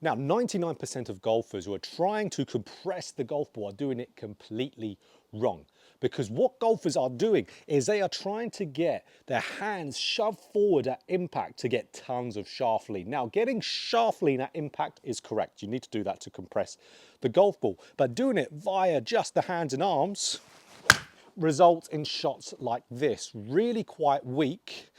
Now, 99% of golfers who are trying to compress the golf ball are doing it completely wrong. Because what golfers are doing is they are trying to get their hands shoved forward at impact to get tons of shaft lean. Now, getting shaft lean at impact is correct. You need to do that to compress the golf ball. But doing it via just the hands and arms results in shots like this, really quite weak,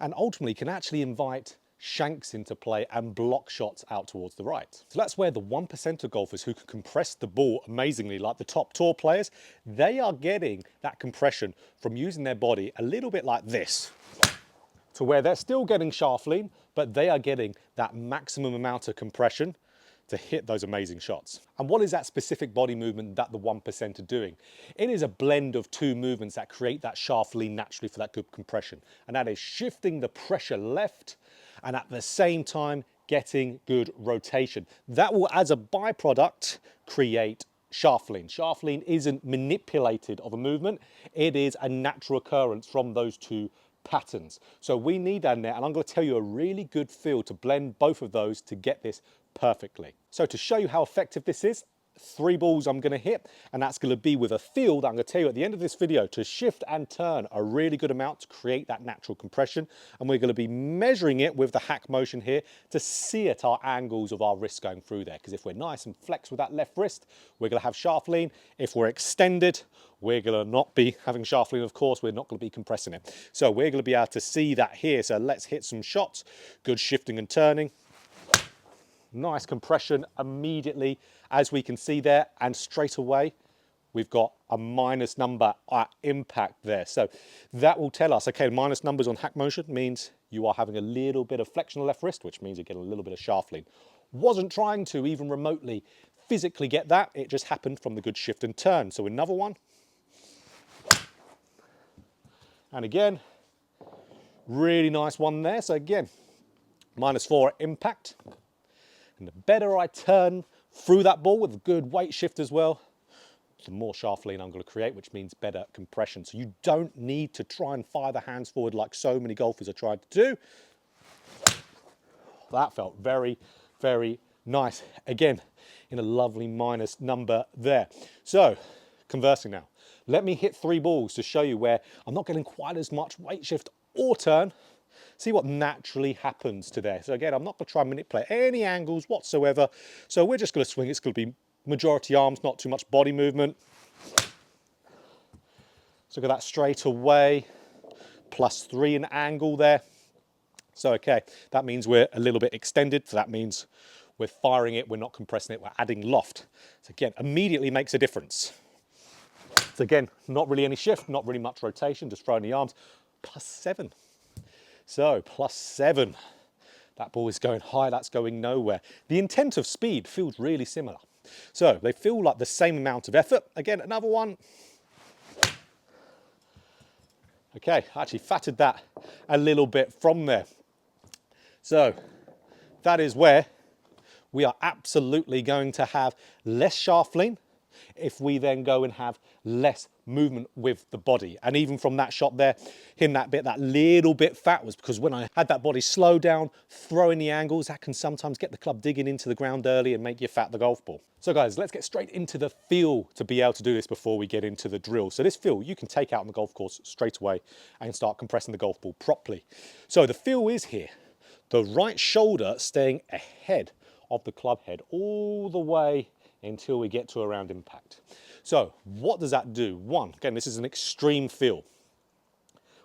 and ultimately can actually invite shanks into play and block shots out towards the right. So that's where the 1% of golfers who can compress the ball amazingly, like the top tour players, they are getting that compression from using their body a little bit like this, to where they're still getting shaft lean, but they are getting that maximum amount of compression to hit those amazing shots. And what is that specific body movement that the 1% are doing? It is a blend of two movements that create that shaft lean naturally for that good compression. And that is shifting the pressure left and at the same time getting good rotation. That will, as a byproduct, create shaft lean. Shaft lean isn't manipulated of a movement. It is a natural occurrence from those two patterns. So we need that in there, and I'm going to tell you a really good feel to blend both of those to get this perfectly. So to show you how effective this is, 3 balls I'm going to hit, and that's going to be with a feel that I'm going to tell you at the end of this video to shift and turn a really good amount to create that natural compression. And we're going to be measuring it with the hack motion here to see at our angles of our wrist going through there, because if we're nice and flexed with that left wrist, we're going to have shaft lean. If we're extended, we're going to not be having shaft lean, of course. We're not going to be compressing it. So we're going to be able to see that here. So let's hit some shots. Good shifting and turning. Nice compression immediately, as we can see there, and straight away we've got a minus number at impact there. So that will tell us, okay, minus numbers on hack motion means you are having a little bit of flexion on the left wrist, which means you're getting a little bit of shaft lean. Wasn't trying to even remotely physically get that, it just happened from the good shift and turn. So another one. And again, really nice one there. So again, -4 at impact. And the better I turn through that ball with a good weight shift as well, the more shaft lean I'm going to create, which means better compression. So you don't need to try and fire the hands forward like so many golfers are trying to do. That felt very, very nice. Again, in a lovely minus number there. So, conversing now. Let me hit 3 balls to show you where I'm not getting quite as much weight shift or turn. See what naturally happens to there. So again, I'm not going to try and manipulate any angles whatsoever. So we're just going to swing. It's going to be majority arms, not too much body movement. So look at that straight away. +3 in angle there. So okay, that means we're a little bit extended. So that means we're firing it, we're not compressing it, we're adding loft. So again, immediately makes a difference. So again, not really any shift, not really much rotation, just throwing the arms. +7. So +7, that ball is going high, that's going nowhere. The intent of speed feels really similar. So they feel like the same amount of effort. Again, another one. Okay, I actually fatted that a little bit from there. So that is where we are absolutely going to have less shaft lean if we then go and have less movement with the body. And even from that shot there, hitting that bit, that little bit fat was because when I had that body slow down, throwing the angles, that can sometimes get the club digging into the ground early and make you fat the golf ball. So guys, let's get straight into the feel to be able to do this before we get into the drill. So this feel you can take out on the golf course straight away and start compressing the golf ball properly. So the feel is here, the right shoulder staying ahead of the club head all the way until we get to around impact. So what does that do? One, again, this is an extreme feel.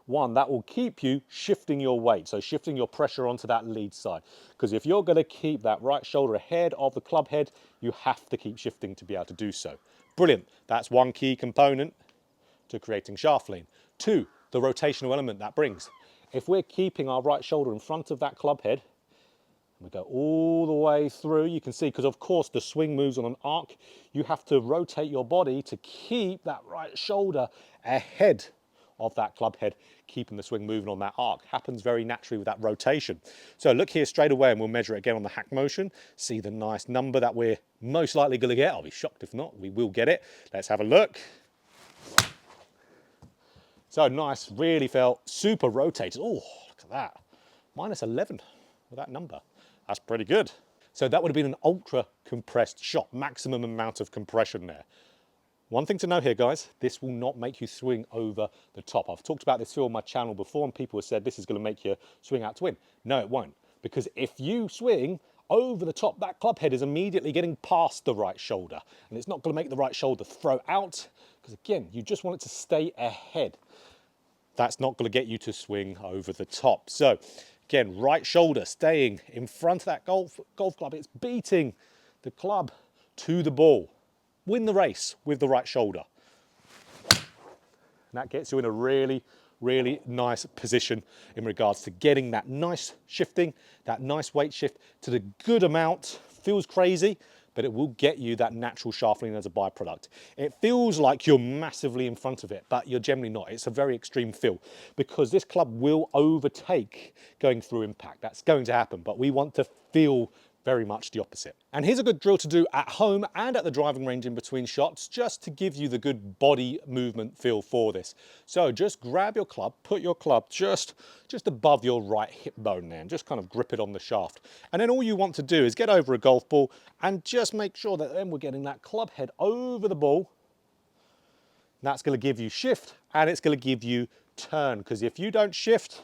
One, that will keep you shifting your weight, so shifting your pressure onto that lead side. Because if you're going to keep that right shoulder ahead of the club head, you have to keep shifting to be able to do so. Brilliant. That's one key component to creating shaft lean. 2, the rotational element that brings. If we're keeping our right shoulder in front of that club head, we go all the way through, you can see, because of course the swing moves on an arc, you have to rotate your body to keep that right shoulder ahead of that club head, keeping the swing moving on that arc. Happens very naturally with that rotation. So look here straight away and we'll measure it again on the hack motion. See the nice number that we're most likely going to get. I'll be shocked if not, we will get it. Let's have a look. So nice, really felt super rotated. Oh, look at that. -11 with that number. That's pretty good. So that would have been an ultra compressed shot, maximum amount of compression there. One thing to know here, guys, this will not make you swing over the top. I've talked about this here on my channel before, and people have said this is going to make you swing out to win. No, it won't. Because if you swing over the top, that club head is immediately getting past the right shoulder, and it's not going to make the right shoulder throw out, because again, you just want it to stay ahead. That's not going to get you to swing over the top. So again, right shoulder staying in front of that golf club. It's beating the club to the ball. Win the race with the right shoulder. And that gets you in a really, really nice position in regards to getting that nice shifting, that nice weight shift to the good amount. Feels crazy, but it will get you that natural shaft lean as a byproduct. It feels like you're massively in front of it, but you're generally not. It's a very extreme feel because this club will overtake going through impact. That's going to happen, but we want to feel very much the opposite. And here's a good drill to do at home and at the driving range in between shots, just to give you the good body movement feel for this. So just grab your club, put your club just above your right hip bone there, and just kind of grip it on the shaft. And then all you want to do is get over a golf ball and just make sure that then we're getting that club head over the ball. That's going to give you shift and it's going to give you turn, because if you don't shift,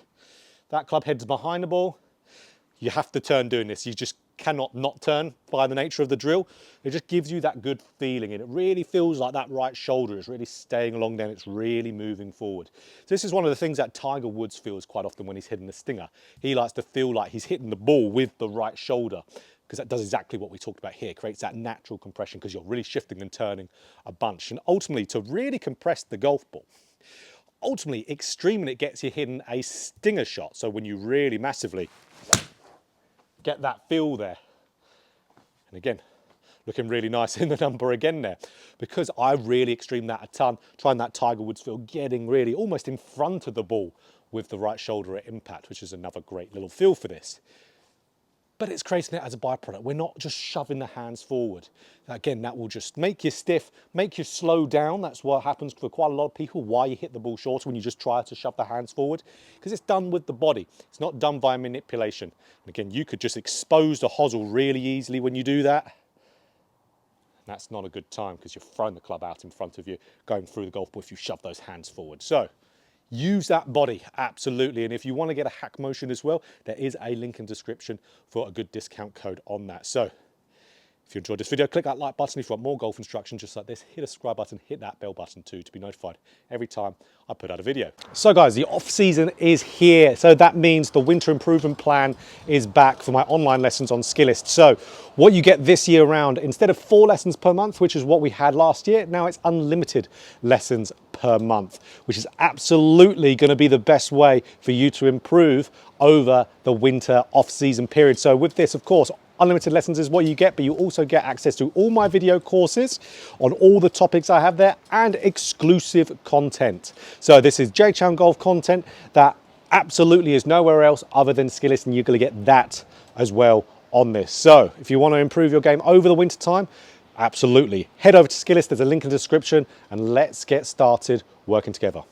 that club head's behind the ball. You have to turn doing this. You just cannot not turn by the nature of the drill. It just gives you that good feeling, and it really feels like that right shoulder is really staying along there, and it's really moving forward. So this is one of the things that Tiger Woods feels quite often when he's hitting the stinger. He likes to feel like he's hitting the ball with the right shoulder, because that does exactly what we talked about here. It creates that natural compression because you're really shifting and turning a bunch. And ultimately, to really compress the golf ball, ultimately, extremely, it gets you hitting a stinger shot. So when you really massively get that feel there. And again, looking really nice in the number again there, because I really extreme that a ton, trying that Tiger Woods feel, getting really almost in front of the ball with the right shoulder at impact, which is another great little feel for this. But it's creating it as a byproduct. We're not just shoving the hands forward. Again, that will just make you stiff, make you slow down. That's what happens for quite a lot of people, why you hit the ball shorter when you just try to shove the hands forward, because it's done with the body. It's not done via manipulation. And again, you could just expose the hosel really easily when you do that. And that's not a good time, because you're throwing the club out in front of you, going through the golf ball if you shove those hands forward. So use that body, absolutely. And if you want to get a hack motion as well, there is a link in description for a good discount code on that. So if you enjoyed this video, click that like button. If you want more golf instruction just like this, hit a subscribe button, hit that bell button too to be notified every time I put out a video. So guys, the off season is here. So that means the winter improvement plan is back for my online lessons on Skillist. So what you get this year round, instead of 4 lessons per month, which is what we had last year, now it's unlimited lessons per month, which is absolutely going to be the best way for you to improve over the winter off-season period. So with this, of course, unlimited lessons is what you get, but you also get access to all my video courses on all the topics I have there and exclusive content. So this is JChownGolf content that absolutely is nowhere else other than Skillist, and you're going to get that as well on this. So if you want to improve your game over the winter time, absolutely head over to Skillist. There's a link in the description, and let's get started working together.